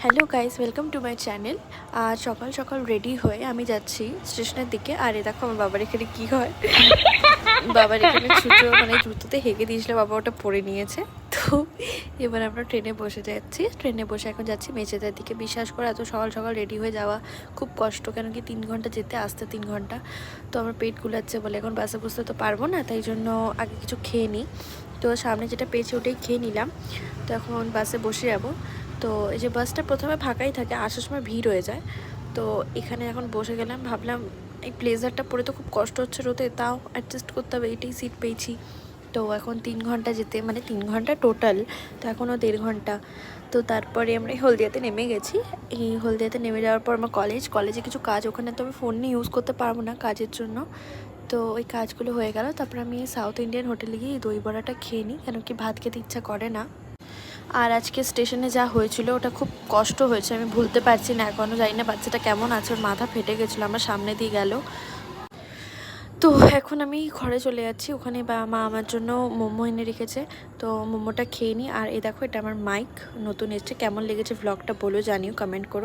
Hello guys, welcome to my channel. আজ সকাল সকাল রেডি হয়ে আমি যাচ্ছি স্টেশনের দিকে। আর এ দেখো আমার বাবার এখানে কী হয়, বাবার এখানে জুতোতে হেগে দিয়েছিল, বাবা ওটা পরে নিয়েছে। তো এবার আমরা ট্রেনে বসে যাচ্ছি, ট্রেনে বসে এখন যাচ্ছি মেচেদার দিকে। বিশ্বাস করে এত সকাল সকাল রেডি হয়ে যাওয়া খুব কষ্ট, কেন কি 3 ঘন্টা যেতে আসতে 3 ঘন্টা। তো আমার পেট গুলাচ্ছে বলে এখন বাসে বসতে তো পারবো না, তাই জন্য আগে কিছু খেয়ে নিই। তো সামনে যেটা পেয়েছি ওটাই খেয়ে নিলাম। তো এখন বাসে বসে যাবো। তো এই যে বাসটা প্রথমে ফাঁকাই থাকে, আসার সময় ভিড় হয়ে যায়। তো এখানে এখন বসে গেলাম, ভাবলাম এই ব্লেজারটা পরে তো খুব কষ্ট হচ্ছে রোদে, তাও অ্যাডজাস্ট করতে হবে, এটাই সিট পেয়েছি। তো এখন 3 ঘন্টা যেতে, মানে 3 ঘন্টা টোটাল, তো এখনও 1.5 ঘন্টা। তো তারপরে আমরা হলদিয়াতে নেমে গেছি। এই হলদিয়াতে নেমে যাওয়ার পর আমার কলেজে কিছু কাজ, ওখানে তো আমি ফোন নিয়ে ইউজ করতে পারবো না কাজের জন্য। তো ওই কাজগুলো হয়ে গেল, তারপর আমি সাউথ ইন্ডিয়ান হোটেলে গিয়ে দই বড়াটা খেয়ে নিই, কেন কি ভাত খেতে ইচ্ছা করে না। আর আজকে স্টেশনে যা হয়েছিল ওটা খুব কষ্ট হয়েছে, আমি ভুলতে পারছি না এখনও। জানি না বাচ্চাটা কেমন আছে, ওর মাথা ফেটে গেছিলো, আমার সামনে দিয়ে গেল। তো এখন আমি ঘরে চলে যাচ্ছি, ওখানে মা আমার জন্য মোমো এনে রেখেছে। তো মোমোটা খেয়ে নিই। আর এই দেখো, এটা আমার মাইক নতুন এসেছে, কেমন লেগেছে ভ্লগটা বলো, জানিও, কমেন্ট করো।